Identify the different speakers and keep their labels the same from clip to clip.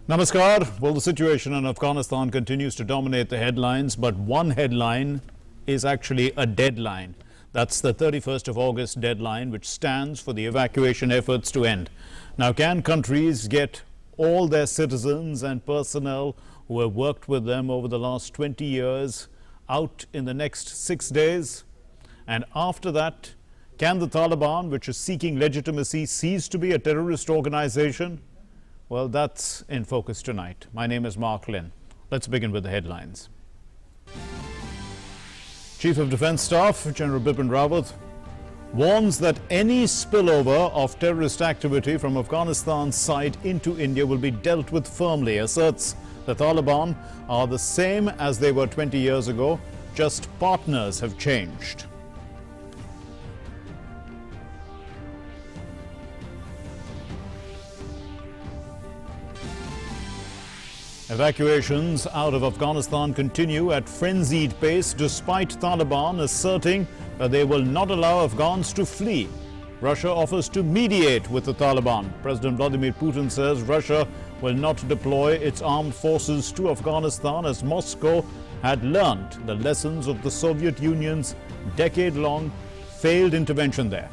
Speaker 1: Namaskar. Well, the situation in Afghanistan continues to dominate the headlines, but one headline is actually a deadline. That's the 31st of August deadline, which stands for the evacuation efforts to end. Now, can countries get all their citizens and personnel who have worked with them over the last 20 years out in the next 6 days? And after that, can the Taliban, which is seeking legitimacy, cease to be a terrorist organization? Well, that's in focus tonight. My name is Mark Lynn. Let's begin with the headlines. Chief of Defence Staff General Bipin Rawat warns that any spillover of terrorist activity from Afghanistan's side into India will be dealt with firmly, asserts the Taliban are the same as they were 20 years ago, just partners have changed. Evacuations out of Afghanistan continue at frenzied pace despite Taliban asserting that they will not allow Afghans to flee. Russia offers to mediate with the Taliban. President Vladimir Putin says Russia will not deploy its armed forces to Afghanistan as Moscow had learned the lessons of the Soviet Union's decade-long failed intervention there.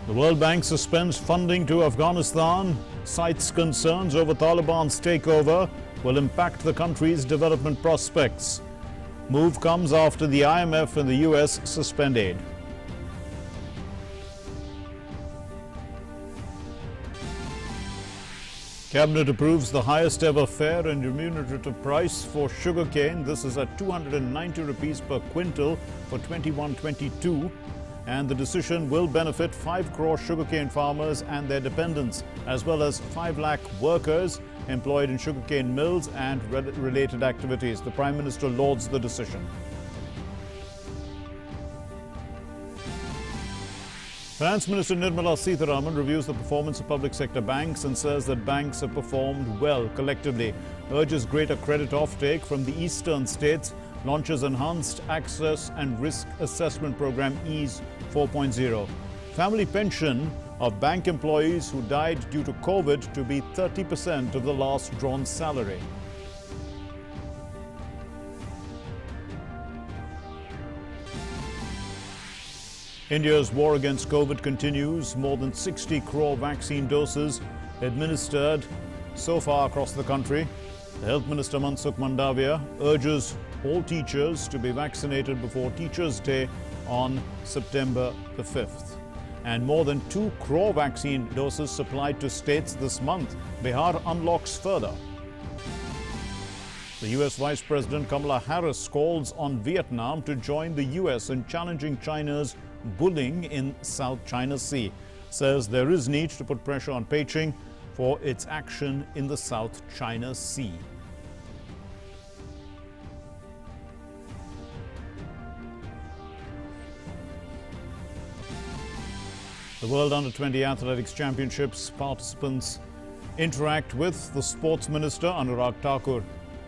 Speaker 1: The World Bank suspends funding to Afghanistan, cites concerns over Taliban's takeover will impact the country's development prospects. Move comes after the IMF and the US suspend aid. Cabinet approves the highest ever fair and remunerative price for sugarcane. This is at 290 rupees per quintal for 21-22. And the decision will benefit 5 crore sugarcane farmers and their dependents, as well as 5 lakh workers employed in sugarcane mills and related activities. The Prime Minister lauds the decision. Finance Minister Nirmala Sitharaman reviews the performance of public sector banks and says that banks have performed well collectively, urges greater credit offtake from the eastern states, launches enhanced access and risk assessment program EASE 4.0. Family pension of bank employees who died due to COVID to be 30% of the last drawn salary. India's war against COVID continues. More than 60 crore vaccine doses administered so far across the country. The Health Minister Mansukh Mandavia urges all teachers to be vaccinated before Teachers' Day on September the 5th. And more than 2 crore vaccine doses supplied to states this month. Bihar unlocks further. The US Vice President Kamla Harris calls on Vietnam to join the US in challenging China's bullying in South China Sea. Says there is need to put pressure on Beijing for its action in the South China Sea. The World Under-20 Athletics Championships participants interact with the Sports Minister Anurag Thakur.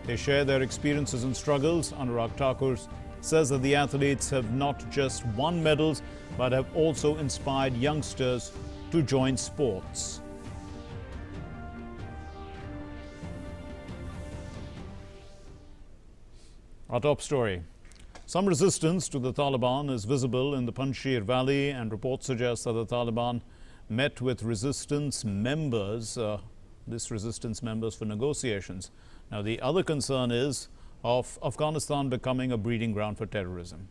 Speaker 1: They share their experiences and struggles. Anurag Thakur says that the athletes have not just won medals, but have also inspired youngsters to join sports. Our top story. Some resistance to the Taliban is visible in the Panjshir Valley, and reports suggest that the Taliban met with resistance members for negotiations. Now, the other concern is of Afghanistan becoming a breeding ground for terrorism.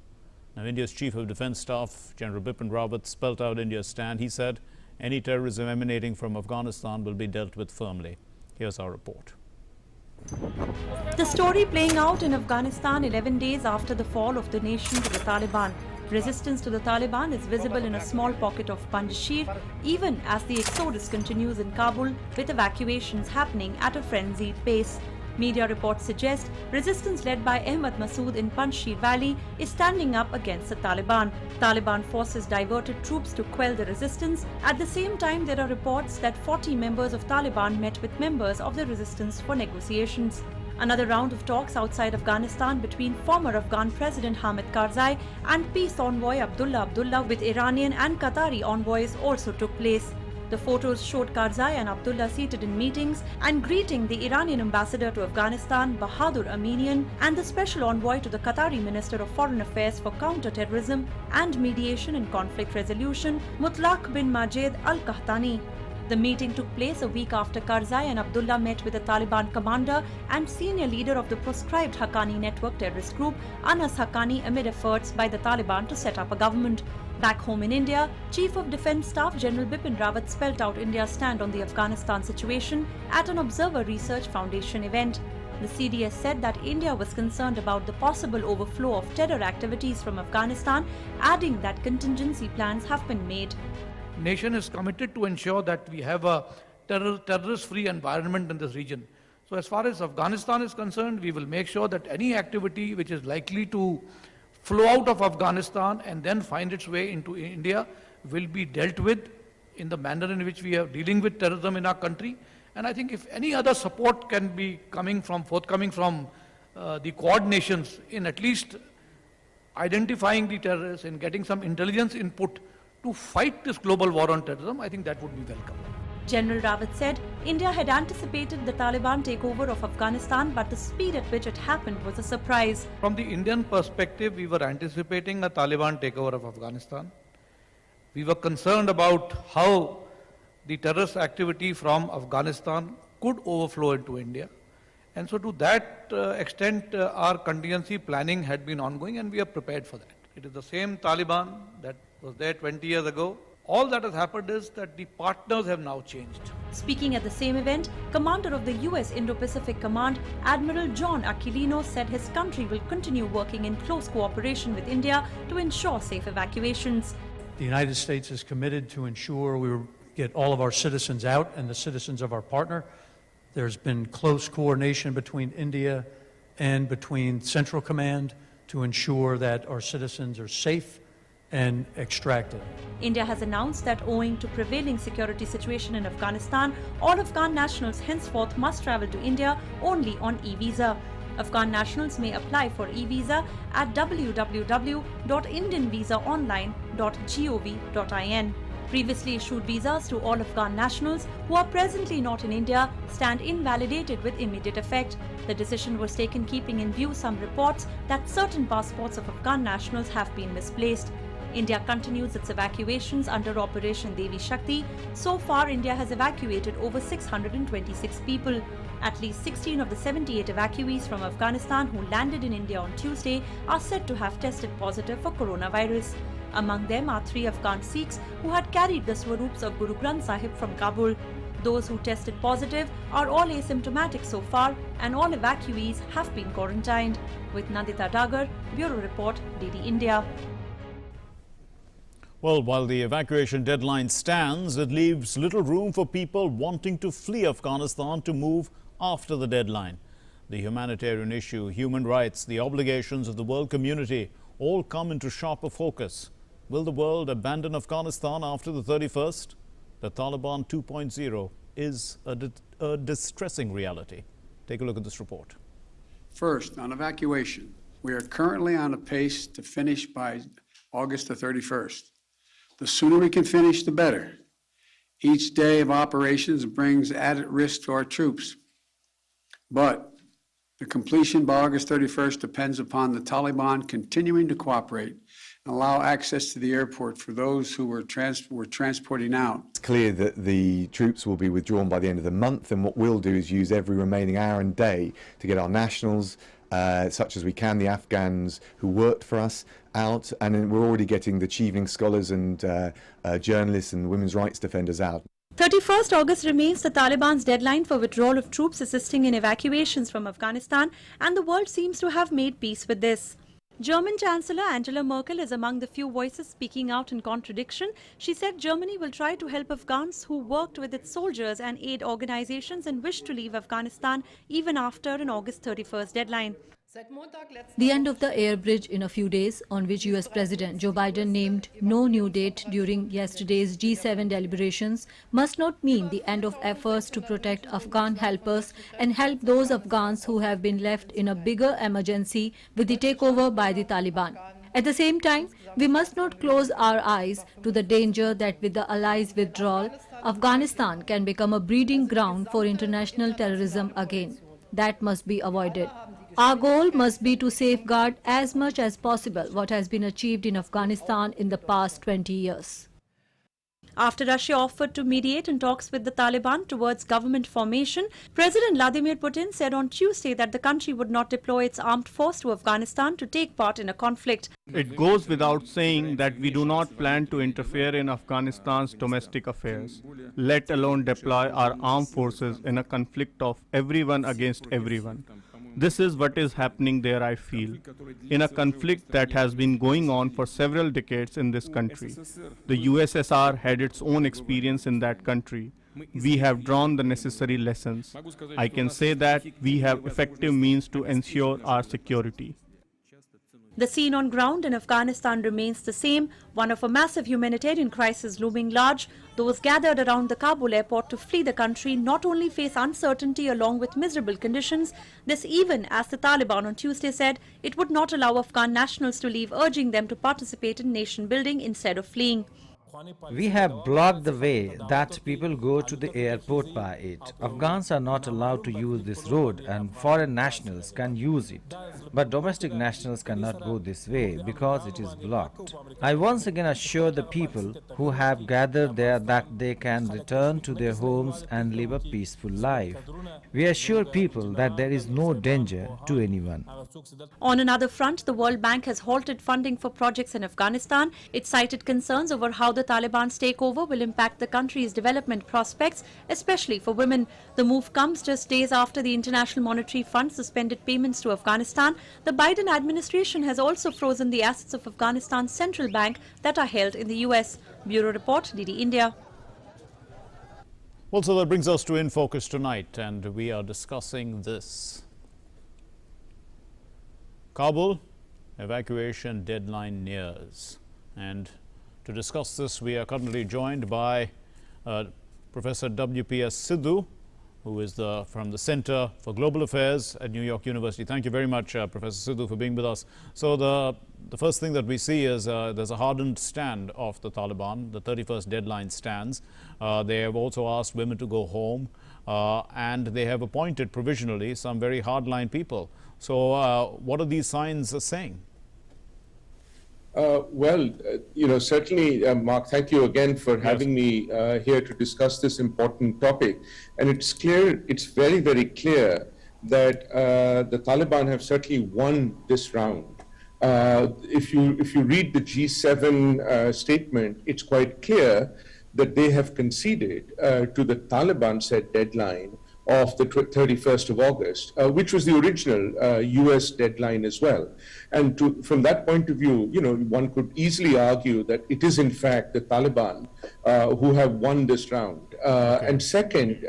Speaker 1: Now, India's Chief of Defence Staff, General Bipin Rawat, spelt out India's stand. He said any terrorism emanating from Afghanistan will be dealt with firmly. Here's our report.
Speaker 2: The story playing out in Afghanistan 11 days after the fall of the nation to the Taliban. Resistance to the Taliban is visible in a small pocket of Panjshir, even as the exodus continues in Kabul, with evacuations happening at a frenzied pace. Media reports suggest resistance led by Ahmad Masood in Panjshir Valley is standing up against the Taliban. Taliban forces diverted troops to quell the resistance. At the same time, there are reports that 40 members of Taliban met with members of the resistance for negotiations. Another round of talks outside Afghanistan between former Afghan President Hamid Karzai and peace envoy Abdullah with Iranian and Qatari envoys also took place. The photos showed Karzai and Abdullah seated in meetings and greeting the Iranian ambassador to Afghanistan, Bahadur Aminian, and the special envoy to the Qatari Minister of Foreign Affairs for Counter-Terrorism and Mediation and Conflict Resolution, Mutlaq bin Majed al-Qahtani. The meeting took place a week after Karzai and Abdullah met with the Taliban commander and senior leader of the proscribed Haqqani network terrorist group, Anas Haqqani, amid efforts by the Taliban to set up a government. Back home in India, Chief of Defence Staff General Bipin Rawat spelt out India's stand on the Afghanistan situation at an Observer Research Foundation event. The CDS said that India was concerned about the possible overflow of terror activities from Afghanistan, adding that contingency plans have been made.
Speaker 3: Nation is committed to ensure that we have a terrorist-free environment in this region. So as far as Afghanistan is concerned, we will make sure that any activity which is likely to flow out of Afghanistan and then find its way into India will be dealt with in the manner in which we are dealing with terrorism in our country. And I think if any other support can be forthcoming from the Quad nations in at least identifying the terrorists and getting some intelligence input to fight this global war on terrorism, I think that would be welcome.
Speaker 2: General Rawat said India had anticipated the Taliban takeover of Afghanistan, but the speed at which it happened was a surprise.
Speaker 3: From the Indian perspective, we were anticipating a Taliban takeover of Afghanistan. We were concerned about how the terrorist activity from Afghanistan could overflow into India. And so to that extent, our contingency planning had been ongoing and we are prepared for that. It is the same Taliban that was there 20 years ago. All that has happened is that the partners have now changed.
Speaker 2: Speaking at the same event, Commander of the US Indo-Pacific Command, Admiral John Aquilino, said his country will continue working in close cooperation with India to ensure safe evacuations.
Speaker 4: The United States is committed to ensure we get all of our citizens out and the citizens of our partner. There's been close coordination between India and between Central Command to ensure that our citizens are safe and extracted.
Speaker 2: India has announced that owing to prevailing security situation in Afghanistan, all Afghan nationals henceforth must travel to India only on e-visa. Afghan nationals may apply for e-visa at www.indianvisaonline.gov.in. Previously issued visas to all Afghan nationals who are presently not in India stand invalidated with immediate effect. The decision was taken keeping in view some reports that certain passports of Afghan nationals have been misplaced. India continues its evacuations under Operation Devi Shakti. So far, India has evacuated over 626 people. At least 16 of the 78 evacuees from Afghanistan who landed in India on Tuesday are said to have tested positive for coronavirus. Among them are 3 Afghan Sikhs who had carried the Swarups of Guru Granth Sahib from Kabul. Those who tested positive are all asymptomatic so far, and all evacuees have been quarantined. With Nandita Dagar, Bureau Report, DD India.
Speaker 1: Well, while the evacuation deadline stands, it leaves little room for people wanting to flee Afghanistan to move after the deadline. The humanitarian issue, human rights, the obligations of the world community all come into sharper focus. Will the world abandon Afghanistan after the 31st? The Taliban 2.0 is a distressing reality. Take a look at this report.
Speaker 5: First, on evacuation, we are currently on a pace to finish by August the 31st. The sooner we can finish, the better. Each day of operations brings added risk to our troops. But the completion by August 31st depends upon the Taliban continuing to cooperate and allow access to the airport for those who were transporting out.
Speaker 6: It's clear that the troops will be withdrawn by the end of the month, and what we'll do is use every remaining hour and day to get our nationals, such as we can, the Afghans who worked for us, out, and we're already getting the achieving scholars and journalists and women's rights defenders out.
Speaker 2: 31st August remains the Taliban's deadline for withdrawal of troops assisting in evacuations from Afghanistan, and the world seems to have made peace with this. German Chancellor Angela Merkel is among the few voices speaking out in contradiction. She said Germany will try to help Afghans who worked with its soldiers and aid organizations and wish to leave Afghanistan even after an August 31st deadline.
Speaker 7: The end of the air bridge in a few days, on which US President Joe Biden named no new date during yesterday's G7 deliberations, must not mean the end of efforts to protect Afghan helpers and help those Afghans who have been left in a bigger emergency with the takeover by the Taliban. At the same time, we must not close our eyes to the danger that with the allies' withdrawal, Afghanistan can become a breeding ground for international terrorism again. That must be avoided. Our goal must be to safeguard as much as possible what has been achieved in Afghanistan in the past 20 years.
Speaker 2: After Russia offered to mediate in talks with the Taliban towards government formation, President Vladimir Putin said on Tuesday that the country would not deploy its armed force to Afghanistan to take part in a conflict.
Speaker 8: It goes without saying that we do not plan to interfere in Afghanistan's domestic affairs, let alone deploy our armed forces in a conflict of everyone against everyone. This is what is happening there, I feel, in a conflict that has been going on for several decades in this country. The USSR had its own experience in that country. We have drawn the necessary lessons. I can say that we have effective means to ensure our security.
Speaker 2: The scene on ground in Afghanistan remains the same, one of a massive humanitarian crisis looming large. Those gathered around the Kabul airport to flee the country not only face uncertainty along with miserable conditions, this even as the Taliban on Tuesday said it would not allow Afghan nationals to leave, urging them to participate in nation building instead of fleeing.
Speaker 9: We have blocked the way that people go to the airport by it. Afghans are not allowed to use this road and foreign nationals can use it. But domestic nationals cannot go this way because it is blocked. I once again assure the people who have gathered there that they can return to their homes and live a peaceful life. We assure people that there is no danger to anyone.
Speaker 2: On another front, the World Bank has halted funding for projects in Afghanistan. It cited concerns over how the Taliban's takeover will impact the country's development prospects, especially for women. The move comes just days after the International Monetary Fund suspended payments to Afghanistan. The Biden administration has also frozen the assets of Afghanistan's central bank that are held in the US. Bureau Report, DD India.
Speaker 1: Well, so that brings us to In Focus tonight, and we are discussing this. Kabul evacuation deadline nears, and to discuss this, we are currently joined by Professor W.P.S. Sidhu, who is from the Center for Global Affairs at New York University. Thank you very much, Professor Sidhu, for being with us. So the first thing that we see is there's a hardened stand of the Taliban. The 31st deadline stands. They have also asked women to go home, and they have appointed provisionally some very hardline people. So what are these signs saying?
Speaker 10: Certainly, Mark, thank you again for having me here to discuss this important topic. And it's clear, it's very, very clear that the Taliban have certainly won this round. If you read the G7 statement, it's quite clear that they have conceded to the Taliban set deadline of the 31st of August, which was the original US deadline as well. And from that point of view, one could easily argue that it is in fact the Taliban who have won this round. And second,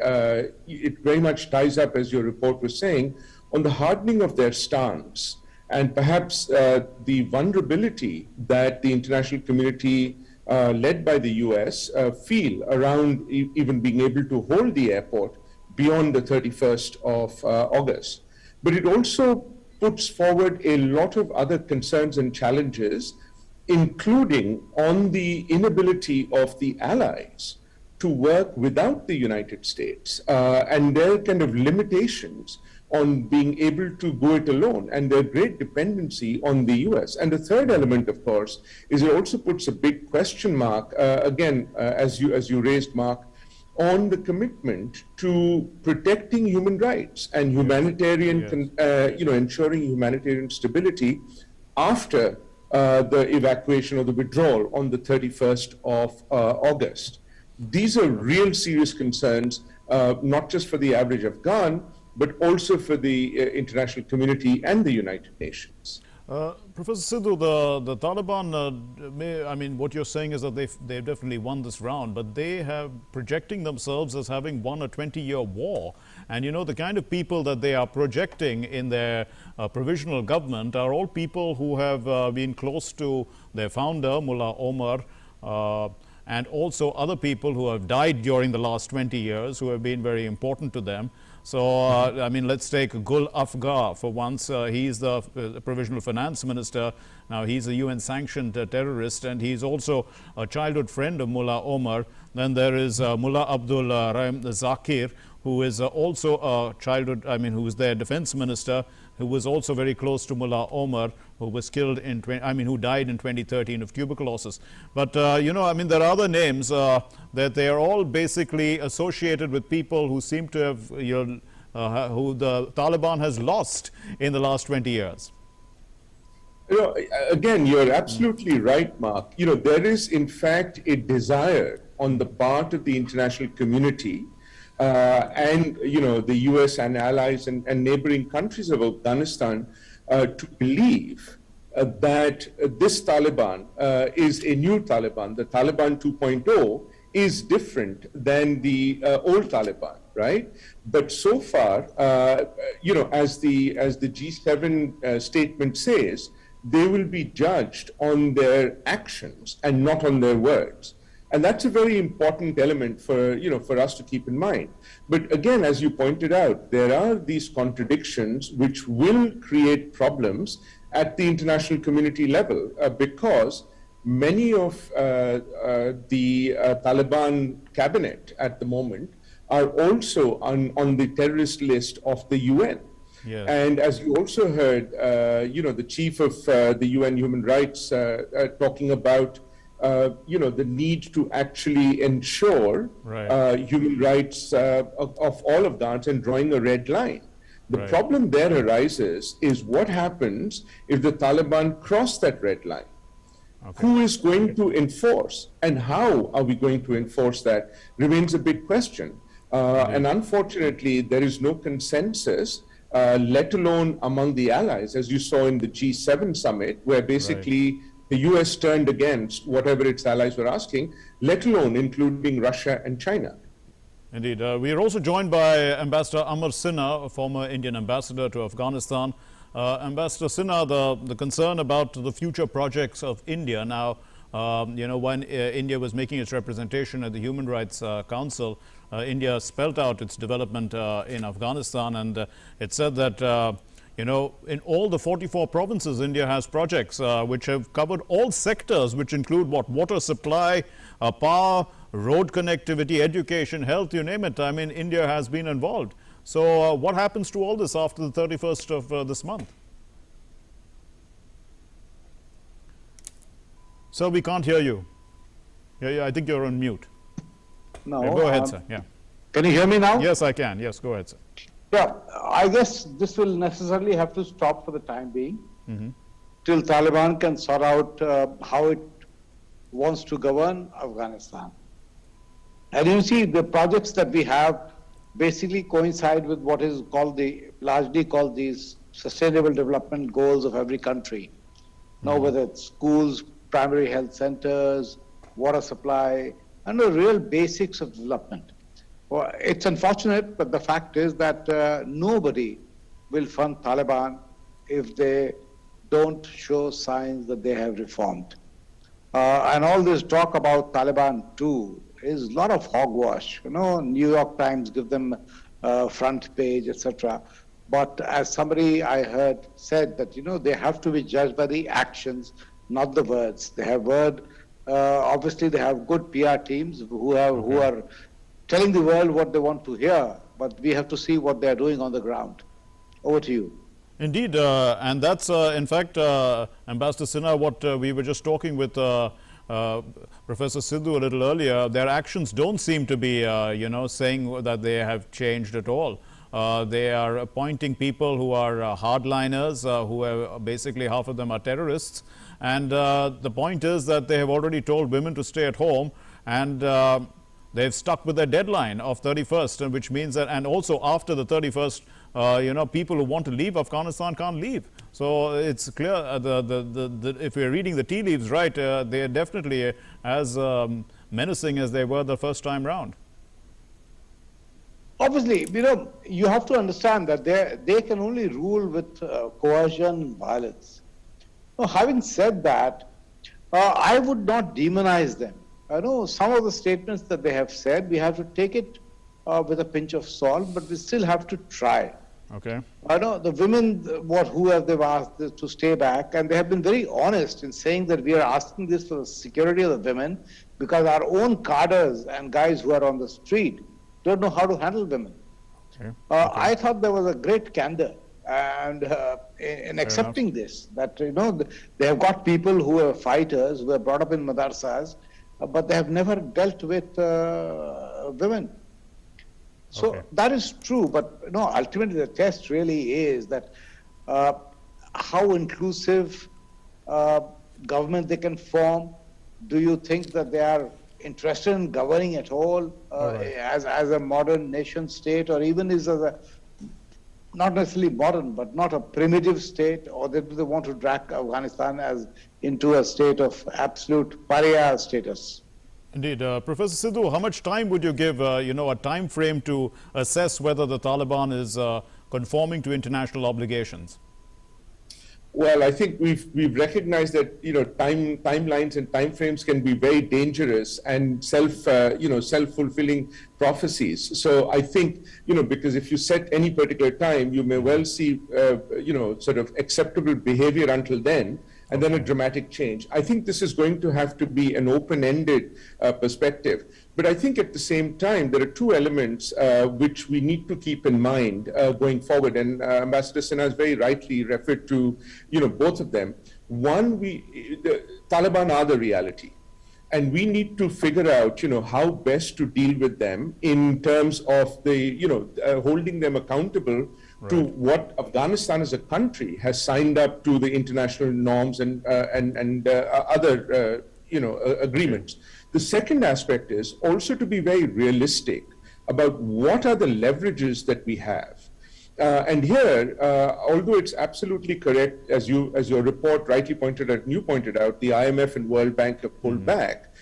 Speaker 10: it very much ties up, as your report was saying, on the hardening of their stance and perhaps the vulnerability that the international community led by the US feel around even being able to hold the airport beyond the 31st of August. But it also puts forward a lot of other concerns and challenges, including on the inability of the allies to work without the United States and their kind of limitations on being able to go it alone and their great dependency on the US. And the third element, of course, is it also puts a big question mark, as you raised, Mark, on the commitment to protecting human rights and humanitarian, ensuring humanitarian stability after the evacuation or the withdrawal on the 31st of August. These are real serious concerns, not just for the average Afghan, but also for the international community and the United Nations.
Speaker 1: Professor Sidhu, the Taliban, I mean, what you're saying is that they've definitely won this round, but they have projecting themselves as having won a 20-year war. And you know, the kind of people that they are projecting in their provisional government are all people who have been close to their founder, Mullah Omar, and also other people who have died during the last 20 years who have been very important to them. So, I mean, let's take Gul Afghar for once. He's the provisional finance minister. Now, he's a UN-sanctioned terrorist, and he's also a childhood friend of Mullah Omar. Then there is Mullah Abdul Rahim Zakir, who is also a childhood, I mean, who was their defense minister, who was also very close to Mullah Omar, who was killed in, who died in 2013 of tuberculosis. But, you know, I mean, there are other names that they are all basically associated with people who seem to have, you know, who the Taliban has lost in the last 20 years.
Speaker 10: You know, again, you're absolutely right, Mark. You know, there is, in fact, a desire on the part of the international community and, you know, the US and allies and neighboring countries of Afghanistan to believe that this Taliban is a new Taliban. The Taliban 2.0 is different than the old Taliban, right? But so far, you know, as the G7 statement says, they will be judged on their actions and not on their words. And that's a very important element for, you know, for us to keep in mind. But again, as you pointed out, there are these contradictions which will create problems at the international community level because many of the Taliban cabinet at the moment are also on the terrorist list of the UN.
Speaker 1: Yeah.
Speaker 10: And as you also heard, you know, the chief of the UN Human Rights talking about you know, the need to actually ensure human rights of all of that and drawing a red line. The problem there arises is what happens if the Taliban cross that red line? Okay. Who is going to enforce and how are we going to enforce that remains a big question. And unfortunately, there is no consensus, let alone among the allies, as you saw in the G7 summit, where basically the US turned against whatever its allies were asking, let alone including Russia and China.
Speaker 1: Indeed. We are also joined by Ambassador Amar Sinha, a former Indian ambassador to Afghanistan. Ambassador Sinha, the concern about the future projects of India. Now, you know, when India was making its representation at the Human Rights Council, India spelled out its development in Afghanistan, and it said that you know, in all the 44 provinces, India has projects which have covered all sectors, which include what? Water supply, power, road connectivity, education, health, you name it. I mean, India has been involved. So what happens to all this after the 31st of this month? Sir, we can't hear you. Yeah, I think you're on mute.
Speaker 11: No.
Speaker 1: Yeah, go ahead, sir. Yeah.
Speaker 11: Can you hear me now?
Speaker 1: Yes, I can. Yes, go ahead, sir.
Speaker 11: Yeah, I guess this will necessarily have to stop for the time being till Taliban can sort out how it wants to govern Afghanistan. And you see, the projects that we have basically coincide with what is called largely called these sustainable development goals of every country. Now, whether it's schools, primary health centers, water supply, and the real basics of development. Well, it's unfortunate, but the fact is that nobody will fund Taliban if they don't show signs that they have reformed. And all this talk about Taliban too is a lot of hogwash. You know, New York Times give them front page, etc. But as somebody I heard said that, you know, they have to be judged by the actions, not the words. They have obviously they have good PR teams who are telling the world what they want to hear, but we have to see what they are doing on the ground. Over to you.
Speaker 1: Indeed, and that's in fact, Ambassador Sinha, what we were just talking with Professor Sidhu a little earlier. Their actions don't seem to be, you know, saying that they have changed at all. They are appointing people who are hardliners, who are basically half of them are terrorists. And the point is that they have already told women to stay at home, and they've stuck with their deadline of 31st, which means that, and also after the 31st people who want to leave Afghanistan can't leave. So it's clear if we're reading the tea leaves right, they're definitely as menacing as they were the first time round.
Speaker 11: Obviously, you have to understand that they can only rule with coercion and violence. Now, having said that, I would not demonize them. I know some of the statements that they have said, we have to take it with a pinch of salt, but we still have to try.
Speaker 1: Okay.
Speaker 11: I know the women, who have they've asked to stay back, and they have been very honest in saying that we are asking this for the security of the women because our own cadres and guys who are on the street don't know how to handle women.
Speaker 1: Okay.
Speaker 11: I thought there was a great candor and in accepting this, that they have got people who are fighters, who are brought up in madarsas, but they have never dealt with women. So that is true, but ultimately the test really is that how inclusive government they can form. Do you think that they are interested in governing at all, as a modern nation state, or even as a not necessarily modern, but not a primitive state, or do they want to drag Afghanistan into a state of absolute pariah status?
Speaker 1: Indeed. Professor Sidhu, how much time would you give, a time frame to assess whether the Taliban is conforming to international obligations?
Speaker 10: Well, I think we've recognized that timelines and timeframes can be very dangerous and self-fulfilling prophecies. So I think because if you set any particular time, you may well see sort of acceptable behavior until then, and then a dramatic change. I think this is going to have to be an open-ended perspective. But I think at the same time, there are two elements which we need to keep in mind going forward. And Ambassador Sinha has very rightly referred to, both of them. One, the Taliban are the reality. And we need to figure out, how best to deal with them in terms of holding them accountable to what Afghanistan as a country has signed up to the international norms and other agreements. The second aspect is also to be very realistic about what are the leverages that we have. And here, although it's absolutely correct, as your report rightly pointed out, you pointed out, the IMF and World Bank have pulled back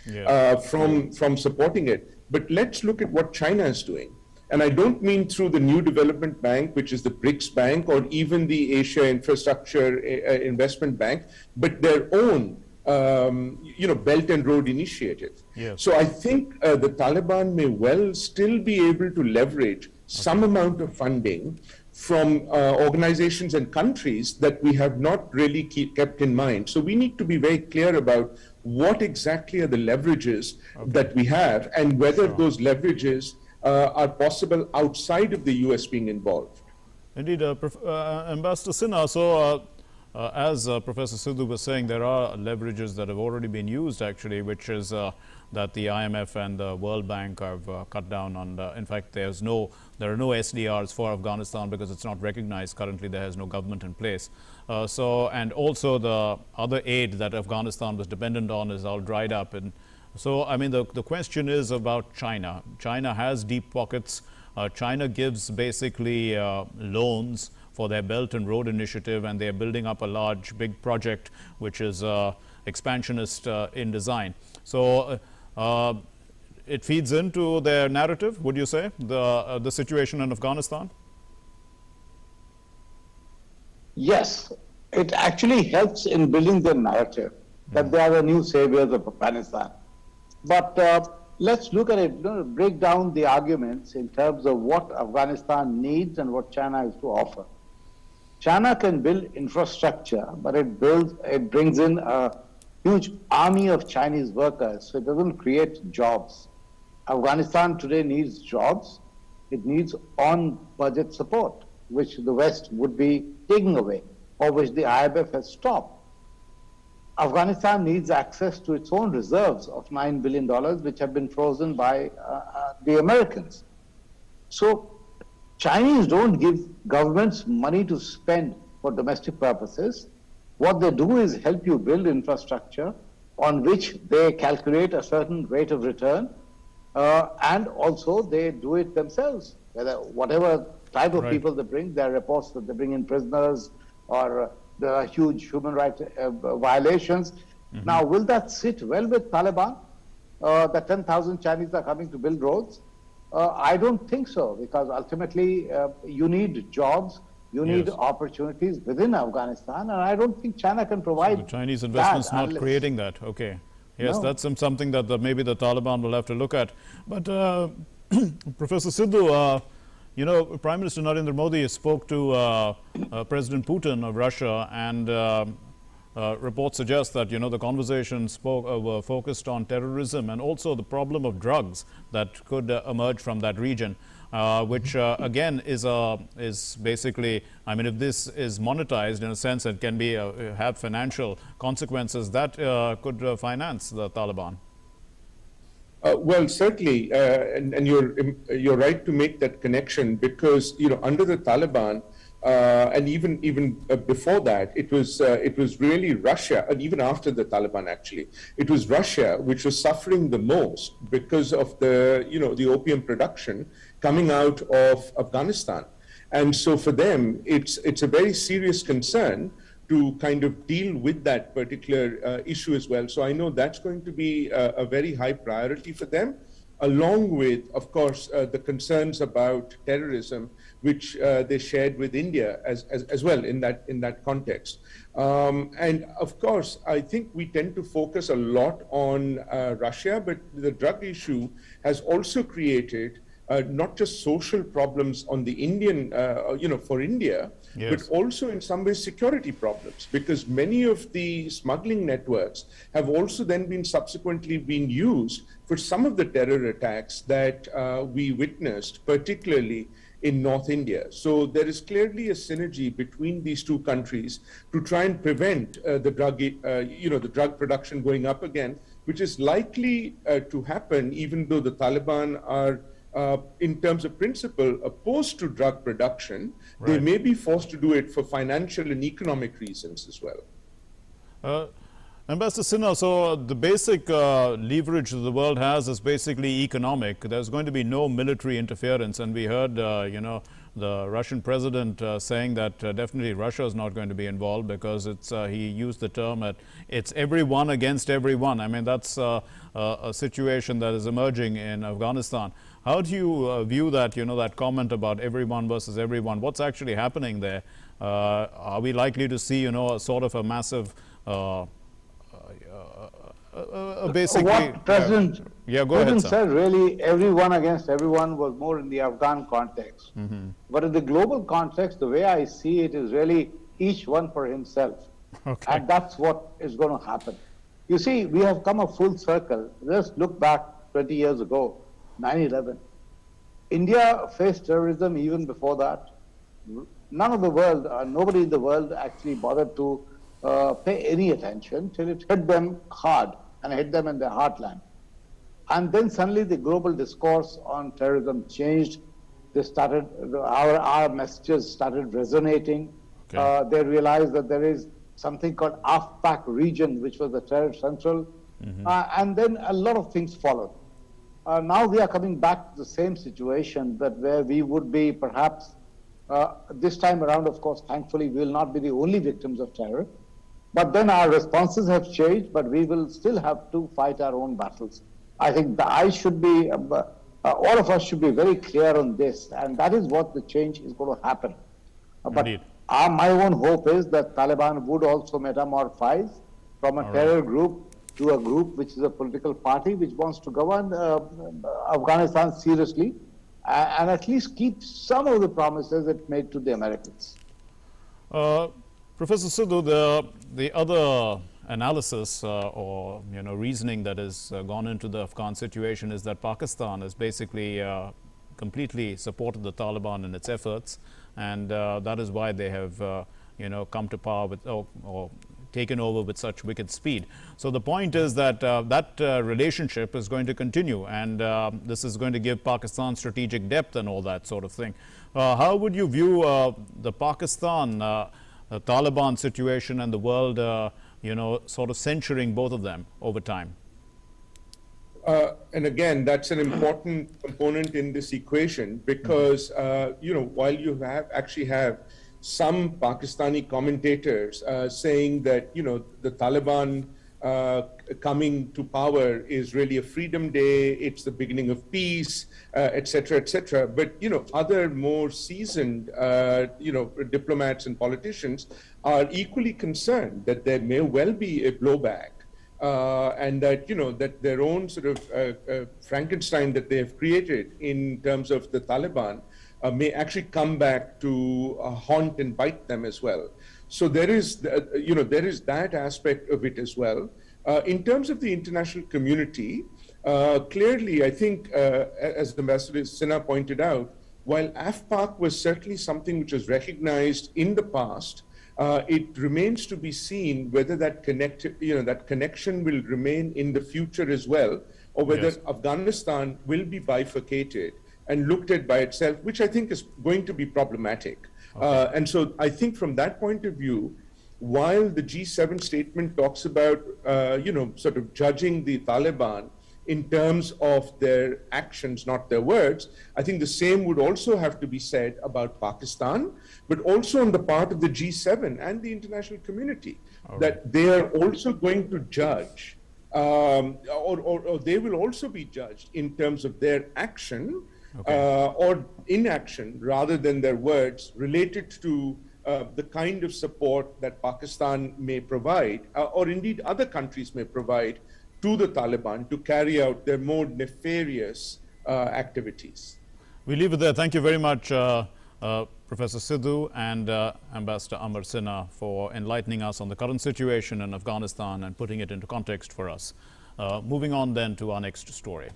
Speaker 10: from supporting it. But let's look at what China is doing. And I don't mean through the New Development Bank, which is the BRICS Bank, or even the Asia Infrastructure Investment Bank, but their own Belt and Road Initiative.
Speaker 1: Yes.
Speaker 10: So I think the Taliban may well still be able to leverage some amount of funding from organizations and countries that we have not really kept in mind. So we need to be very clear about what exactly are the leverages that we have, and whether those leverages are possible outside of the US being involved.
Speaker 1: Indeed, Ambassador Sinha, so as Professor Sidhu was saying, there are leverages that have already been used actually, which is that the IMF and the World Bank have cut down on. In fact, there are no SDRs for Afghanistan because it's not recognized. Currently, there is no government in place. And also the other aid that Afghanistan was dependent on is all dried up. And so, I mean, the question is about China. China has deep pockets. China gives basically loans for their Belt and Road Initiative, and they're building up a big project which is expansionist in design. So it feeds into their narrative, would you say, the situation in Afghanistan?
Speaker 11: Yes, it actually helps in building their narrative that they are the new saviors of Afghanistan. But let's look at it, break down the arguments in terms of what Afghanistan needs and what China has to offer. China can build infrastructure, but it brings in a huge army of Chinese workers, so it doesn't create jobs. Afghanistan today needs jobs. It needs on-budget support, which the West would be taking away, or which the IMF has stopped. Afghanistan needs access to its own reserves of $9 billion, which have been frozen by the Americans. So Chinese don't give governments money to spend for domestic purposes. What they do is help you build infrastructure on which they calculate a certain rate of return, and also they do it themselves. Whatever type of
Speaker 1: Right.
Speaker 11: people they bring. There are reports that they bring in prisoners, or there are huge human rights violations. Now, will that sit well with Taliban? The 10,000 Chinese are coming to build roads? I don't think so, because ultimately you need jobs, you need
Speaker 1: Yes.
Speaker 11: opportunities within Afghanistan, and I don't think China can provide
Speaker 1: The Chinese investment's
Speaker 11: that
Speaker 1: not
Speaker 11: unless-
Speaker 1: creating that. Okay. Yes,
Speaker 11: No.
Speaker 1: that's something that maybe the Taliban will have to look at. But Professor Sidhu, you know, Prime Minister Narendra Modi spoke to President Putin of Russia, and reports suggest that, you know, the conversations were focused on terrorism and also the problem of drugs that could emerge from that region. Which again is basically, I mean, if this is monetized in a sense, it can be have financial consequences that could finance the Taliban.
Speaker 10: Well, certainly, and you're right to make that connection, because under the Taliban, and even before that, it was really Russia, and even after the Taliban, actually, it was Russia which was suffering the most because of the opium production coming out of Afghanistan, and so for them, it's a very serious concern to kind of deal with that particular issue as well. So I know that's going to be a very high priority for them, along with, of course, the concerns about terrorism, which they shared with India as well in that context. And of course, I think we tend to focus a lot on Russia, but the drug issue has also created not just social problems on the Indian, for India,
Speaker 1: Yes.
Speaker 10: but also in some ways security problems, because many of the smuggling networks have also then been subsequently been used for some of the terror attacks that we witnessed, particularly in North India. So there is clearly a synergy between these two countries to try and prevent the drug production going up again, which is likely to happen, even though the Taliban are in terms of principle, opposed to drug production.
Speaker 1: Right.
Speaker 10: They may be forced to do it for financial and economic reasons as well.
Speaker 1: Ambassador Sinha, so the basic leverage that the world has is basically economic. There's going to be no military interference, and we heard, the Russian president saying that definitely Russia is not going to be involved, because he used the term it's everyone against everyone. I mean, that's a situation that is emerging in Afghanistan. How do you view that, that comment about everyone versus everyone? What's actually happening there? Are we likely to see, a sort of a massive, basically...
Speaker 11: What President
Speaker 1: go ahead,
Speaker 11: Putin
Speaker 1: sir.
Speaker 11: said, really, everyone against everyone, was more in the Afghan context. But in the global context, the way I see it is really each one for himself.
Speaker 1: Okay.
Speaker 11: And that's what is going to happen. You see, we have come a full circle. Just look back 20 years ago, 9/11. India faced terrorism even before that. None of the world, nobody in the world actually bothered to pay any attention till it hit them hard and hit them in their heartland. And then suddenly the global discourse on terrorism changed. They started, our messages started resonating.
Speaker 1: Okay.
Speaker 11: They realized that there is something called AFPAC region, which was the terror central. And then a lot of things followed. Now we are coming back to the same situation, that where we would be perhaps, this time around, of course, thankfully, we will not be the only victims of terror. But then our responses have changed, but we will still have to fight our own battles. I think that all of us should be very clear on this, and that is what the change is going to happen. But
Speaker 1: Indeed.
Speaker 11: my own hope is that Taliban would also metamorphose from a terror group to a group which is a political party which wants to govern Afghanistan seriously, and at least keep some of the promises it made to the Americans.
Speaker 1: Professor Sidhu, the other analysis or reasoning that has gone into the Afghan situation is that Pakistan has basically completely supported the Taliban in its efforts, and that is why they have come to power with or taken over with such wicked speed. So the point is that that relationship is going to continue, and this is going to give Pakistan strategic depth and all that sort of thing. How would you view the Pakistan Taliban situation and the world sort of censuring both of them over time?
Speaker 10: and again, that's an important component in this equation because, while you actually have some Pakistani commentators saying that, the Taliban coming to power is really a freedom day, it's the beginning of peace, et cetera, et cetera. But, other more seasoned, diplomats and politicians are equally concerned that there may well be a blowback. And that, that their own sort of Frankenstein that they have created in terms of the Taliban may actually come back to haunt and bite them as well. So there is, there is that aspect of it as well. In terms of the international community, clearly, I think, as Ambassador Sinha pointed out, while AFPAC was certainly something which was recognized in the past, it remains to be seen whether that connection will remain in the future as well, or whether Afghanistan will be bifurcated and looked at by itself, which I think is going to be problematic. And so I think from that point of view, while the G7 statement talks about, sort of judging the Taliban in terms of their actions, not their words, I think the same would also have to be said about Pakistan, but also on the part of the G7 and the international community, that they are also going to judge, or they will also be judged in terms of their action or inaction rather than their words related to the kind of support that Pakistan may provide, or indeed other countries may provide to the Taliban to carry out their more nefarious activities.
Speaker 1: We leave it there. Thank you very much, Professor Sidhu and Ambassador Amar Sinha, for enlightening us on the current situation in Afghanistan and putting it into context for us. Moving on then to our next story.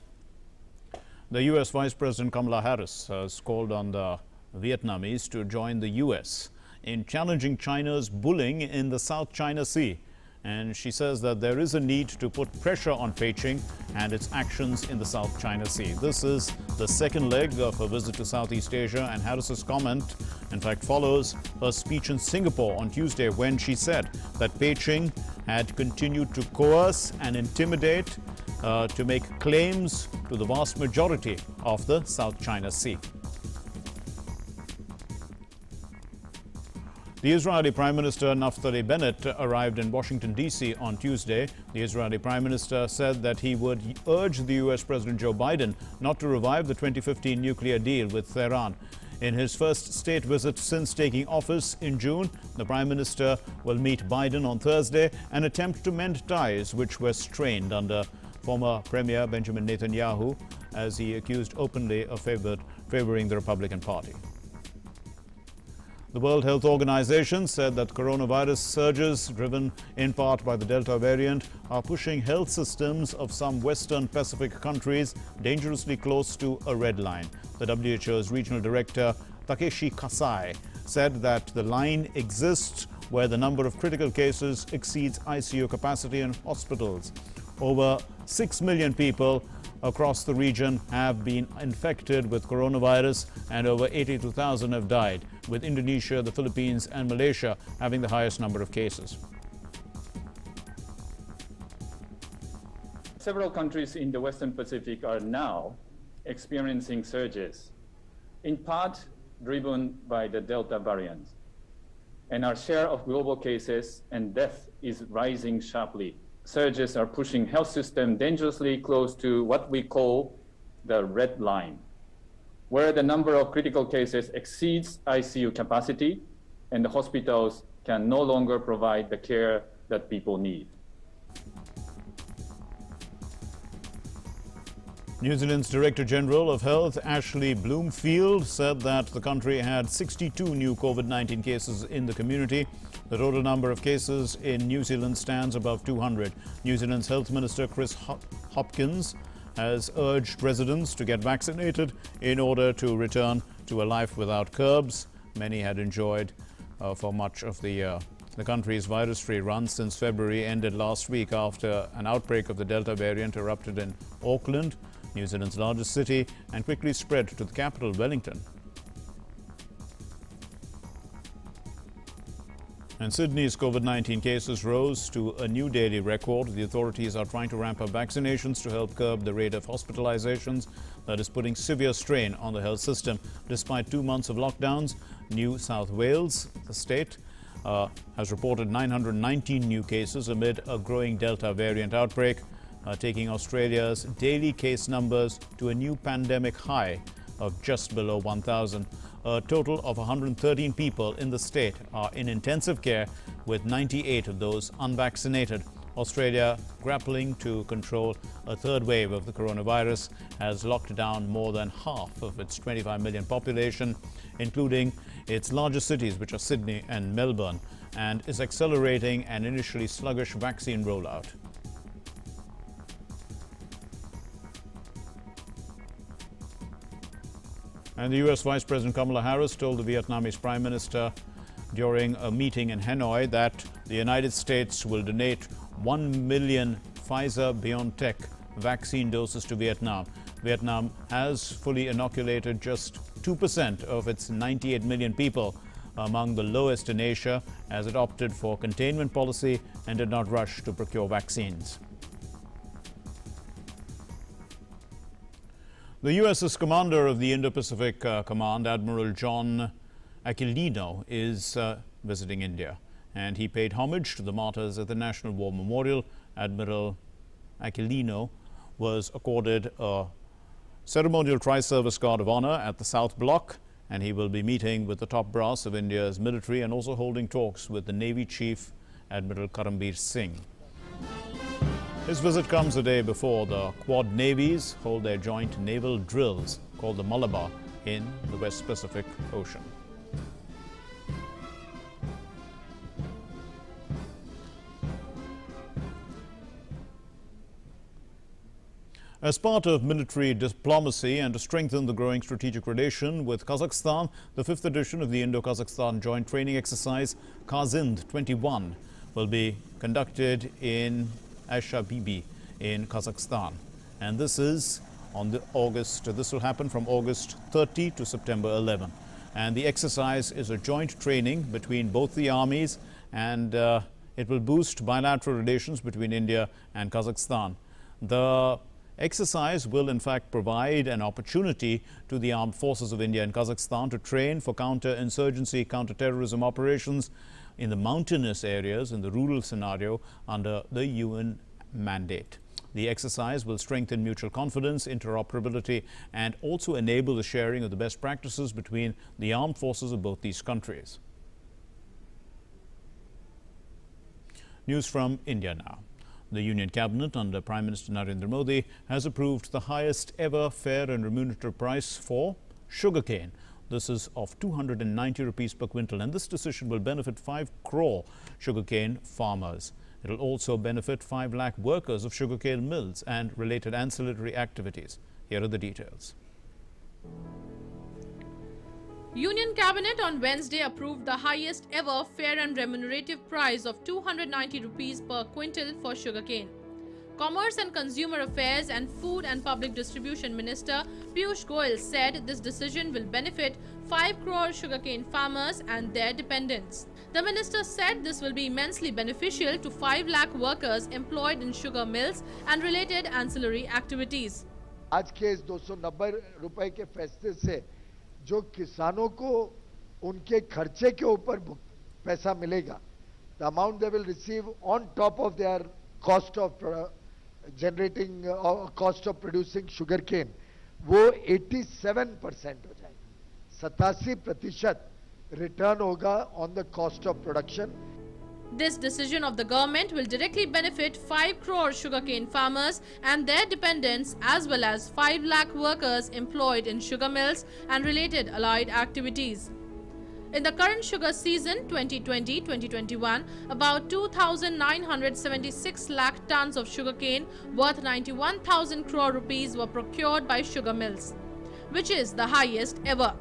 Speaker 1: The U.S. Vice President Kamla Harris has called on the Vietnamese to join the U.S. in challenging China's bullying in the South China Sea. And she says that there is a need to put pressure on Beijing and its actions in the South China Sea. This is the second leg of her visit to Southeast Asia, and Harris's comment, in fact, follows her speech in Singapore on Tuesday when she said that Beijing had continued to coerce and intimidate to make claims to the vast majority of the South China Sea. The Israeli Prime Minister Naftali Bennett arrived in Washington, D.C. on Tuesday. The Israeli Prime Minister said that he would urge the U.S. President Joe Biden not to revive the 2015 nuclear deal with Tehran. In his first state visit since taking office in June, the Prime Minister will meet Biden on Thursday and attempt to mend ties which were strained under former Premier Benjamin Netanyahu, as he accused openly of favoring the Republican Party. The World Health Organization said that coronavirus surges, driven in part by the Delta variant, are pushing health systems of some Western Pacific countries dangerously close to a red line. The WHO's regional director, Takeshi Kasai, said that the line exists where the number of critical cases exceeds ICU capacity in hospitals. Over 6 million people across the region have been infected with coronavirus, and over 82,000 have died, with Indonesia, the Philippines and Malaysia having the highest number of cases.
Speaker 12: Several countries in the Western Pacific are now experiencing surges, in part driven by the Delta variant. And our share of global cases and death is rising sharply. Surges are pushing health system dangerously close to what we call the red line, where the number of critical cases exceeds ICU capacity and the hospitals can no longer provide the care that people need.
Speaker 1: New Zealand's Director General of Health, Ashley Bloomfield, said that the country had 62 new COVID-19 cases in the community. The total number of cases in New Zealand stands above 200. New Zealand's Health Minister Chris Hopkins has urged residents to get vaccinated in order to return to a life without curbs many had enjoyed for much of the year. The country's virus-free run since February ended last week after an outbreak of the Delta variant erupted in Auckland, New Zealand's largest city, and quickly spread to the capital, Wellington. And Sydney's COVID-19 cases rose to a new daily record. The authorities are trying to ramp up vaccinations to help curb the rate of hospitalizations that is putting severe strain on the health system. Despite 2 months of lockdowns, New South Wales, the state, has reported 919 new cases amid a growing Delta variant outbreak, taking Australia's daily case numbers to a new pandemic high of just below 1,000. A total of 113 people in the state are in intensive care, with 98 of those unvaccinated. Australia, grappling to control a third wave of the coronavirus, has locked down more than half of its 25 million population, including its largest cities, which are Sydney and Melbourne, and is accelerating an initially sluggish vaccine rollout. And the U.S. Vice President Kamla Harris told the Vietnamese Prime Minister during a meeting in Hanoi that the United States will donate 1 million Pfizer-BioNTech vaccine doses to Vietnam. Vietnam has fully inoculated just 2% of its 98 million people, among the lowest in Asia, as it opted for containment policy and did not rush to procure vaccines. The U.S.'s commander of the Indo-Pacific Command, Admiral John Aquilino, is visiting India, and he paid homage to the martyrs at the National War Memorial. Admiral Aquilino was accorded a ceremonial Tri-Service Guard of Honor at the South Block, and he will be meeting with the top brass of India's military and also holding talks with the Navy Chief, Admiral Karambir Singh. His visit comes a day before the Quad Navies hold their joint naval drills called the Malabar in the West Pacific Ocean. As part of military diplomacy and to strengthen the growing strategic relation with Kazakhstan, the 5th edition of the Indo-Kazakhstan Joint Training Exercise Kazind 21 will be conducted in Asha Bibi in Kazakhstan, and this will happen from August 30 to September 11. And the exercise is a joint training between both the armies, and it will boost bilateral relations between India and Kazakhstan. The exercise will in fact provide an opportunity to the armed forces of India and Kazakhstan to train for counter-insurgency, counter-terrorism operations in the mountainous areas in the rural scenario under the UN mandate. The exercise will strengthen mutual confidence, interoperability, and also enable the sharing of the best practices between the armed forces of both these countries. News from India now. The Union Cabinet under Prime Minister Narendra Modi has approved the highest ever fair and remunerative price for sugarcane. This is of 290 rupees per quintal, and this decision will benefit 5 crore sugarcane farmers. It will also benefit 5 lakh workers of sugarcane mills and related ancillary activities. Here are the details.
Speaker 13: Union Cabinet on Wednesday approved the highest ever fair and remunerative price of 290 rupees per quintal for sugarcane. Commerce and Consumer Affairs and Food and Public Distribution Minister Piyush Goyal said this decision will benefit 5 crore sugarcane farmers and their dependents. The minister said this will be immensely beneficial to 5 lakh workers employed in sugar mills and related ancillary activities.
Speaker 14: आज के इस 290 रुपए के फैसले से जो किसानों को उनके खर्चे के ऊपर पैसा मिलेगा, the amount they will receive on top of their cost of generating cost of producing sugarcane, वो 87% हो जाएगा, 87% return होगा on the cost of production.
Speaker 13: This decision of the government will directly benefit 5 crore sugarcane farmers and their dependents, as well as 5 lakh workers employed in sugar mills and related allied activities. In the current sugar season 2020-2021, about 2,976 lakh tons of sugarcane worth 91,000 crore rupees were procured by sugar mills, which is the highest ever.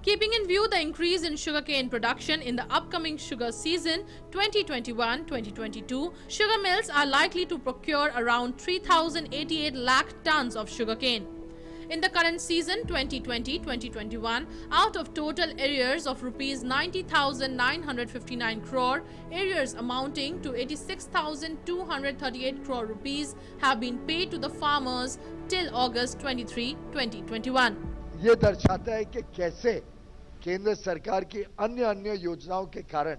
Speaker 13: Keeping in view the increase in sugarcane production in the upcoming sugar season 2021-2022, sugar mills are likely to procure around 3,088 lakh tons of sugarcane. In the current season 2020-2021, out of total arrears of rupees 90,959 crore, arrears amounting to 86,238 crore rupees have been paid to the farmers till August 23, 2021.
Speaker 14: ये दर्शाता है कि कैसे केंद्र सरकार की अन्य योजनाओं के कारण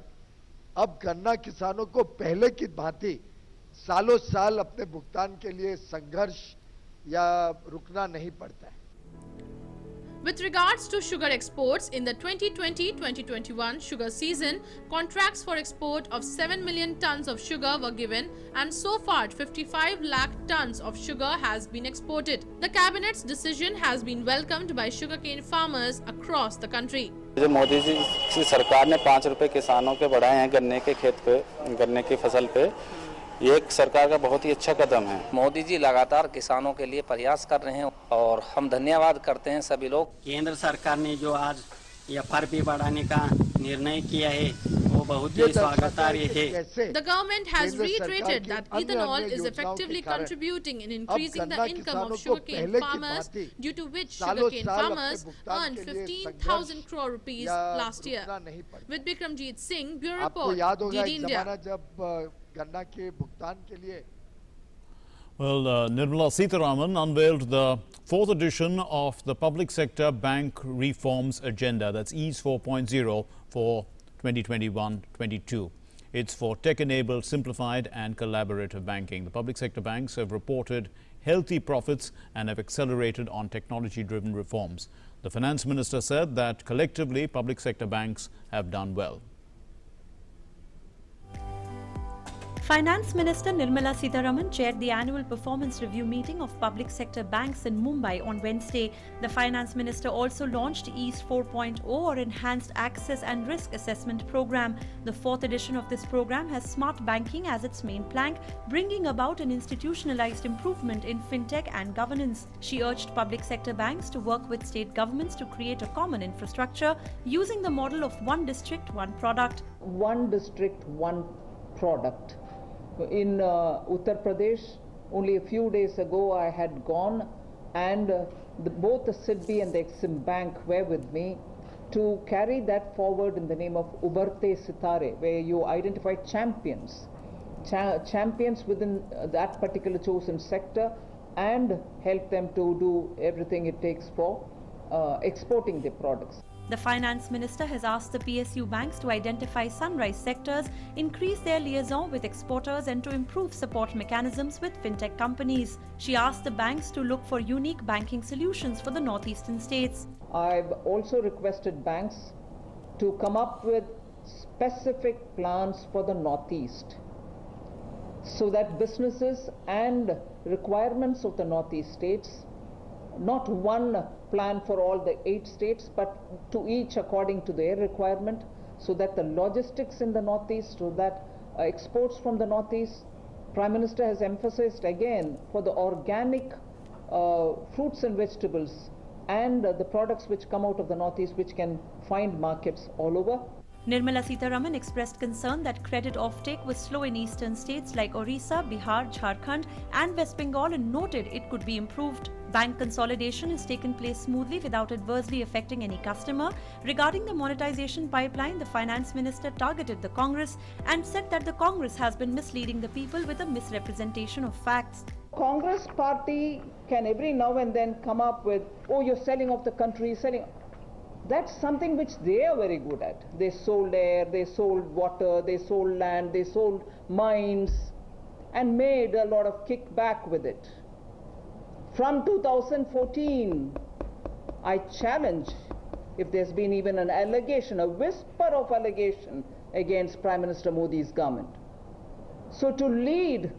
Speaker 14: अब गन्ना किसानों को पहले की भांति सालों साल अपने भुगतान के लिए संघर्ष या रुकना नहीं पड़ता है.
Speaker 13: With regards to sugar exports, in the 2020-2021 sugar season, contracts for export of 7 million tons of sugar were given, and so far 55 lakh tons of sugar has been exported. The cabinet's decision has been welcomed by sugarcane farmers across the country.
Speaker 15: जो मोदी जी की सरकार ने 5 रुपए किसानों के बढ़ाए हैं गन्ने के खेत पे, गन्ने की फसल पे, ये एक सरकार का बहुत ही अच्छा कदम है. मोदी जी लगातार किसानों के लिए प्रयास कर रहे हैं और हम धन्यवाद करते हैं सभी लोग.
Speaker 16: केंद्र सरकार ने जो आज एफआरपी बढ़ाने का निर्णय किया है वो बहुत ही स्वागतार्ह है.
Speaker 13: The government has reiterated that ethanol is effectively contributing in increasing the income of sugarcane farmers, due to which sugarcane farmers earned 15,000 crore rupees last year. With Bikramjit Singh, Bureau Report, DD India.
Speaker 14: गन्ना के भुगतान के लिए.
Speaker 1: Well, Nirmala Sitharaman unveiled the 4th edition of the Public Sector Bank Reforms Agenda. That's EASE 4.0 for 2021-22. It's for tech-enabled, simplified and collaborative banking. The public sector banks have reported healthy profits and have accelerated on technology-driven reforms. The Finance Minister said that collectively public sector banks have done well.
Speaker 2: Finance Minister Nirmala Sitharaman chaired the annual performance review meeting of public sector banks in Mumbai on Wednesday. The Finance Minister also launched EASE 4.0 or Enhanced Access and Risk Assessment Program. The 4th edition of this program has smart banking as its main plank, bringing about an institutionalized improvement in fintech and governance. She urged public sector banks to work with state governments to create a common infrastructure using the model of one district, one product.
Speaker 17: One district, one product. In Uttar Pradesh, only a few days ago I had gone and both the SIDBI and the Exim Bank were with me to carry that forward in the name of Ubarte Sitare, where you identify champions, champions within that particular chosen sector and help them to do everything it takes for exporting their products.
Speaker 2: The Finance Minister has asked the PSU banks to identify sunrise sectors, increase their liaison with exporters and to improve support mechanisms with fintech companies. She asked the banks to look for unique banking solutions for the northeastern states.
Speaker 17: I've also requested banks to come up with specific plans for the northeast so that businesses and requirements of the northeast states, not one plan for all the 8 states, but to each according to their requirement, so that the logistics in the northeast, so that exports from the northeast, Prime Minister has emphasized again for the organic fruits and vegetables and the products which come out of the northeast which can find markets all over.
Speaker 2: Nirmala Sitharaman expressed concern that credit offtake was slow in eastern states like Orissa, Bihar, Jharkhand and West Bengal and noted it could be improved. Bank consolidation has taken place smoothly without adversely affecting any customer. Regarding the monetization pipeline, the Finance Minister targeted the Congress and said that the Congress has been misleading the people with a misrepresentation of facts.
Speaker 17: Congress party can every now and then come up with, oh, you're selling off the country, selling. That's something which they are very good at. They sold air, they sold water, they sold land, they sold mines and made a lot of kickback with it. From 2014, I challenge if there's been even an allegation, a whisper of allegation against Prime Minister Modi's government. So to lead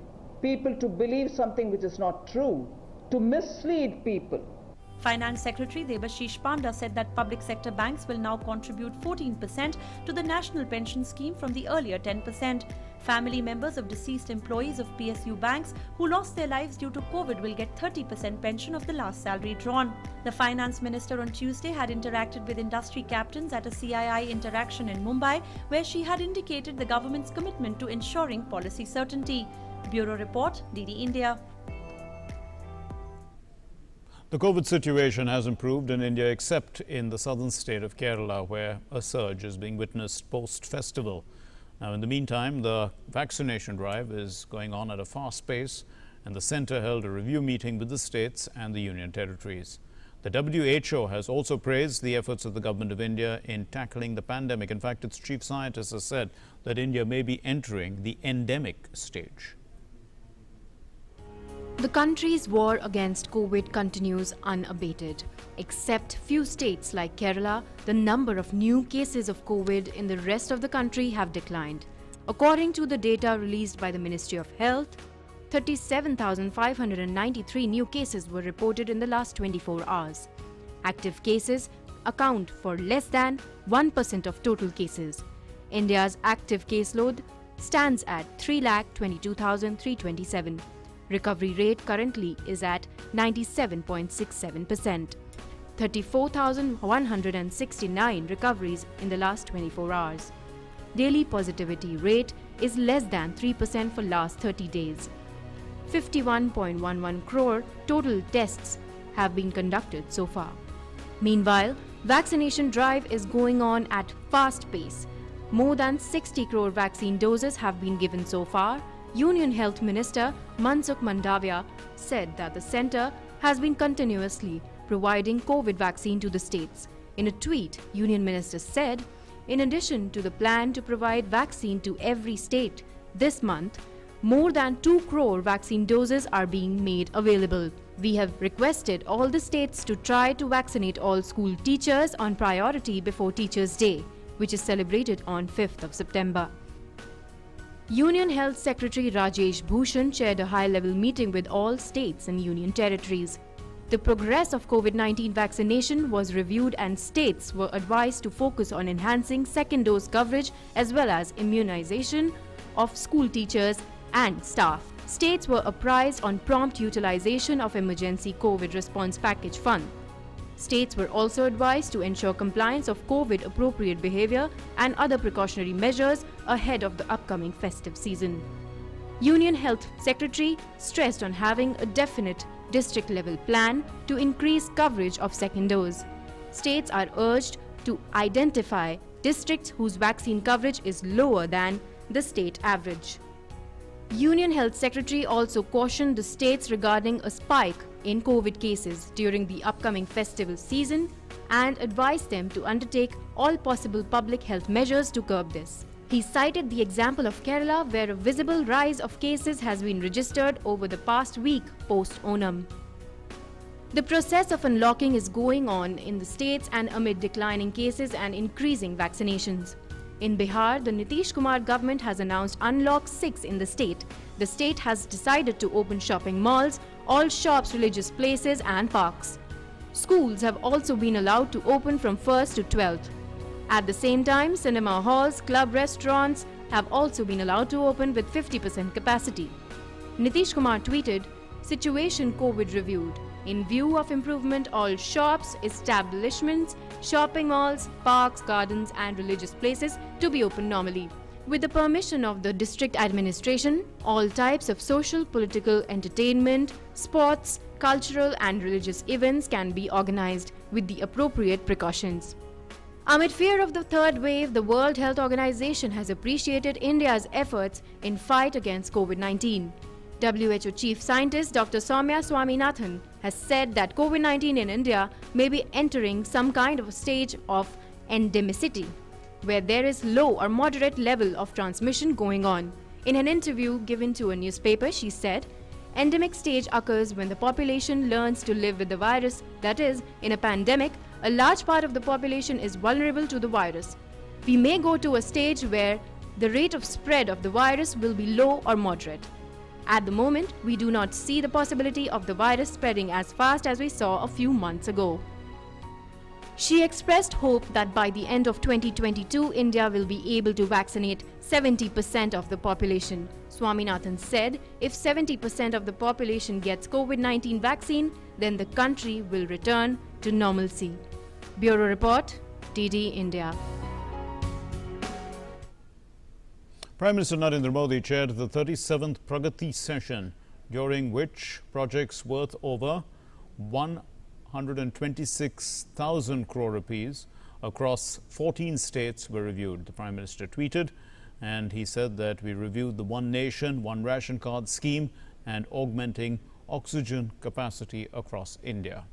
Speaker 17: people to believe something which is not true, to mislead people.
Speaker 2: Finance Secretary Debashish Panda said that public sector banks will now contribute 14% to the national pension scheme from the earlier 10%. Family members of deceased employees of PSU banks who lost their lives due to COVID will get 30% pension of the last salary drawn. The Finance Minister on Tuesday had interacted with industry captains at a CII interaction in Mumbai, where she had indicated the government's commitment to ensuring policy certainty. Bureau Report, DD India.
Speaker 1: The COVID situation has improved in India except in the southern state of Kerala, where a surge is being witnessed post-festival. Now, in the meantime, the vaccination drive is going on at a fast pace, and the centre held a review meeting with the states and the union territories. The WHO has also praised the efforts of the government of India in tackling the pandemic. In fact, its chief scientist has said that India may be entering the endemic stage.
Speaker 18: The country's war against COVID continues unabated. Except few states like Kerala, the number of new cases of COVID in the rest of the country have declined. According to the data released by the Ministry of Health, 37,593 new cases were reported in the last 24 hours. Active cases account for less than 1% of total cases. India's active caseload stands at 3,22,327. Recovery rate currently is at 97.67%. 34,169 recoveries in the last 24 hours. Daily positivity rate is less than 3% for last 30 days. 51.11 crore total tests have been conducted so far. Meanwhile, vaccination drive is going on at fast pace. More than 60 crore vaccine doses have been given so far. Union Health Minister Mansukh Mandavia said that the centre has been continuously providing COVID vaccine to the states. In a tweet, Union Minister said, in addition to the plan to provide vaccine to every state this month, more than 2 crore vaccine doses are being made available. We have requested all the states to try to vaccinate all school teachers on priority before Teachers' Day, which is celebrated on 5th of September. Union Health Secretary Rajesh Bhushan chaired a high-level meeting with all states and union territories. The progress of COVID-19 vaccination was reviewed and states were advised to focus on enhancing second dose coverage as well as immunization of school teachers and staff. States were apprised on prompt utilization of emergency COVID response package fund. States were also advised to ensure compliance of COVID-appropriate behavior and other precautionary measures ahead of the upcoming festive season. Union Health Secretary stressed on having a definite district-level plan to increase coverage of second dose. States are urged to identify districts whose vaccine coverage is lower than the state average. Union Health Secretary also cautioned the states regarding a spike in COVID cases during the upcoming festival season and advised them to undertake all possible public health measures to curb this. He cited the example of Kerala, where a visible rise of cases has been registered over the past week post-Onam. The process of unlocking is going on in the states and amid declining cases and increasing vaccinations. In Bihar, the Nitish Kumar government has announced Unlock 6 in the state. The state has decided to open shopping malls, all shops, religious places and parks. Schools have also been allowed to open from 1st to 12th. At the same time, cinema halls, club restaurants have also been allowed to open with 50% capacity. Nitish Kumar tweeted, "Situation COVID reviewed. In view of improvement, all shops, establishments, shopping malls, parks, gardens and religious places to be open normally. With the permission of the district administration, all types of social, political, entertainment, sports, cultural and religious events can be organized with the appropriate precautions." Amid fear of the third wave, the World Health Organization has appreciated India's efforts in fight against COVID-19. WHO Chief Scientist Dr. Soumya Swaminathan has said that COVID-19 in India may be entering some kind of a stage of endemicity, where there is low or moderate level of transmission going on. In an interview given to a newspaper, she said, "Endemic stage occurs when the population learns to live with the virus. That is, in a pandemic, a large part of the population is vulnerable to the virus. We may go to a stage where the rate of spread of the virus will be low or moderate. At the moment, we do not see the possibility of the virus spreading as fast as we saw a few months ago." She expressed hope that by the end of 2022, India will be able to vaccinate 70% of the population. Swaminathan said if 70% of the population gets COVID-19 vaccine, then the country will return to normalcy. Bureau Report, DD India.
Speaker 1: Prime Minister Narendra Modi chaired the 37th Pragati session, during which projects worth over 126,000 crore rupees across 14 states were reviewed. The Prime Minister tweeted, and he said that we reviewed the One Nation, One Ration Card scheme and augmenting oxygen capacity across India.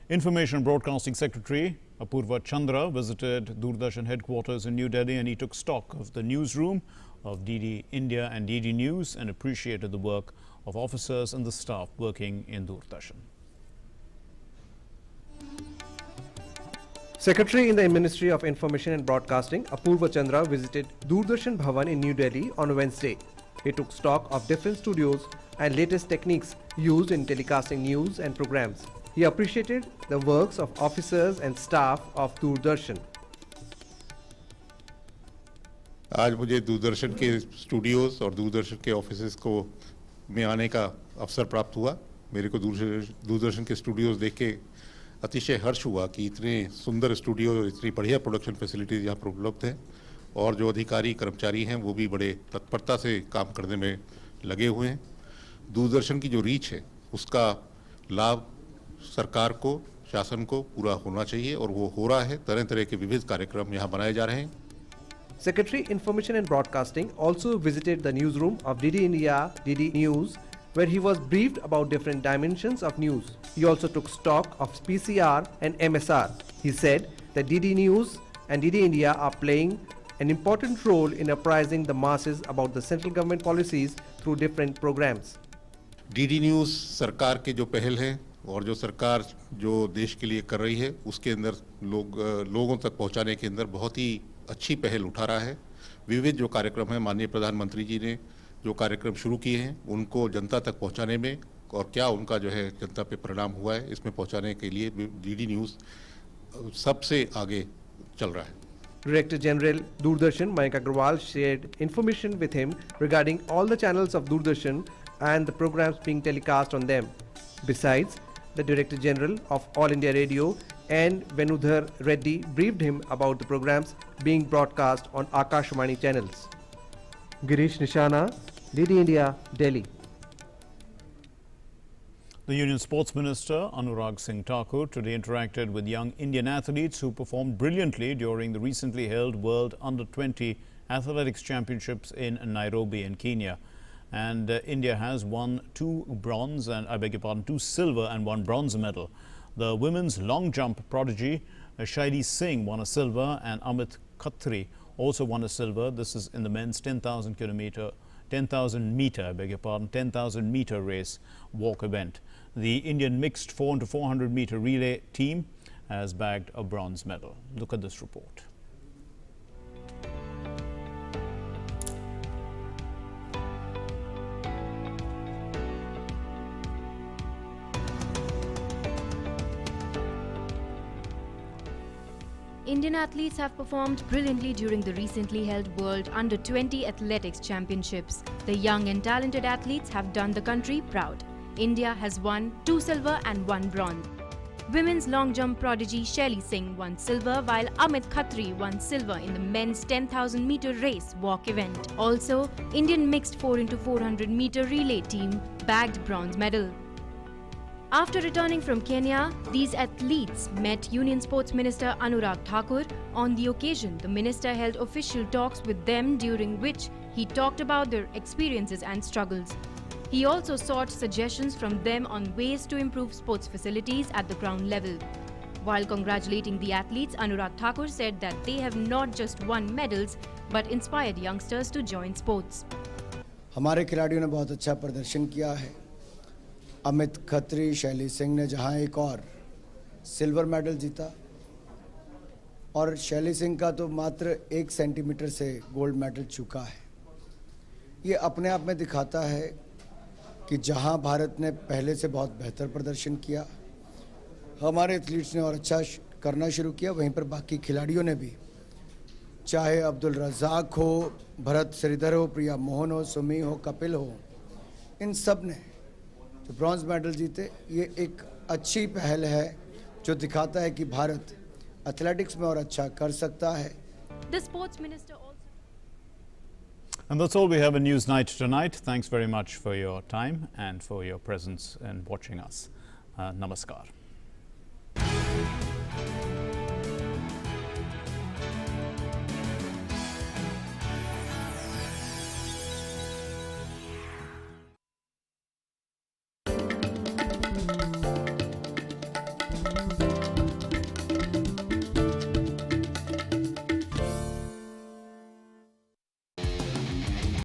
Speaker 1: Information Broadcasting Secretary Apurva Chandra visited Doordarshan headquarters in New Delhi, and he took stock of the newsroom of DD India and DD News and appreciated the work of officers and the staff working in Doordarshan.
Speaker 19: Secretary in the Ministry of Information and Broadcasting Apurva Chandra visited Doordarshan Bhavan in New Delhi on Wednesday. He took stock of different studios and latest techniques used in telecasting news and programs. He appreciated the works of officers and staff of Doordarshan.
Speaker 20: आज मुझे दूरदर्शन के studios और दूरदर्शन के offices को में आने का अवसर प्राप्त हुआ। मेरे को दूरदर्शन के स्टूडियोज देख के अतिशय हर्ष हुआ कि इतने सुंदर स्टूडियो, इतनी बढ़िया प्रोडक्शन फैसिलिटीज यहाँ पर उपलब्ध हैं और जो अधिकारी कर्मचारी हैं वो भी बड़े तत्परता से काम करने में लगे हुए हैं। दूरदर्शन की जो रीच है उसका लाभ सरकार को, शासन को पूरा होना चाहिए और वो हो रहा है। तरह तरह के विविध कार्यक्रम यहाँ बनाए जा रहे हैं।
Speaker 19: Secretary Information and Broadcasting also visited the newsroom of DD India, DD News, where he was briefed about different dimensions of news. He also took stock of PCR and MSR. He said that DD News and DD India are playing an important role in apprising the masses about the central government policies through different programs.
Speaker 20: DD News सरकार के जो पहल है और जो सरकार जो देश के लिए कर रही है उसके अंदर लोगों तक पहुंचाने के अंदर बहुत ही अच्छी पहल उठा रहा है। विविध जो कार्यक्रम है, माननीय प्रधानमंत्री जी ने जो कार्यक्रम शुरू किए हैं उनको जनता तक पहुंचाने में और क्या उनका जो है जनता पे परिणाम हुआ है इसमें पहुंचाने के लिए डीडी न्यूज़ सबसे आगे चल रहा है।
Speaker 19: Director General Doordarshan Mayank Agarwal shared information with him regarding all the channels of Doordarshan and the programs being telecast on them. Besides, the Director General of All India Radio and Venudhar Reddy briefed him about the programs being broadcast on Akashvani channels. Girish Nishana, DD India, Delhi.
Speaker 1: The Union Sports Minister Anurag Singh Thakur today interacted with young Indian athletes who performed brilliantly during the recently held World Under-20 Athletics Championships in Nairobi in Kenya. And India has won two silver and one bronze medal. The women's long jump prodigy Shaili Singh won a silver and Amit Khatri also won a silver. This is in the men's 10,000 meter race walk event. The Indian mixed 4 into 400 meter relay team has bagged a bronze medal. Look at this report.
Speaker 18: Indian athletes have performed brilliantly during the recently held World Under-20 Athletics Championships. The young and talented athletes have done the country proud. India has won 2 silver and 1 bronze. Women's long jump prodigy Shaili Singh won silver while Amit Khatri won silver in the men's 10,000 meter race walk event. Also, Indian mixed 4 into 400 meter relay team bagged bronze medal. After returning from Kenya, these athletes met Union Sports Minister Anurag Thakur. On the occasion, the minister held official talks with them during which he talked about their experiences and struggles. He also sought suggestions from them on ways to improve sports facilities at the ground level. While congratulating the athletes, Anurag Thakur said that they have not just won medals but inspired youngsters to join sports.
Speaker 21: हमारे खिलाड़ियों ने बहुत अच्छा प्रदर्शन किया है। अमित खत्री, शैली सिंह ने जहां एक और सिल्वर मेडल जीता और शैली सिंह का तो मात्र 1 सेंटीमीटर से गोल्ड मेडल चुका है। ये अपने आप में दिखाता है कि जहां भारत ने पहले से बहुत बेहतर प्रदर्शन किया, हमारे एथलीट्स ने और अच्छा करना शुरू किया, वहीं पर बाकी खिलाड़ियों ने भी, चाहे अब्दुल रज़ाक हो, भरत श्रीधर हो, प्रिया मोहन हो, सुमी हो, कपिल हो, इन सब ने जो ब्रॉन्ज मेडल जीते, ये एक अच्छी पहल है जो दिखाता है कि भारत एथलेटिक्स में और अच्छा कर सकता है।
Speaker 18: The sports minister also
Speaker 1: And that's all we have in News Night tonight. Thanks very much for your time and for your presence in watching us. Namaskar.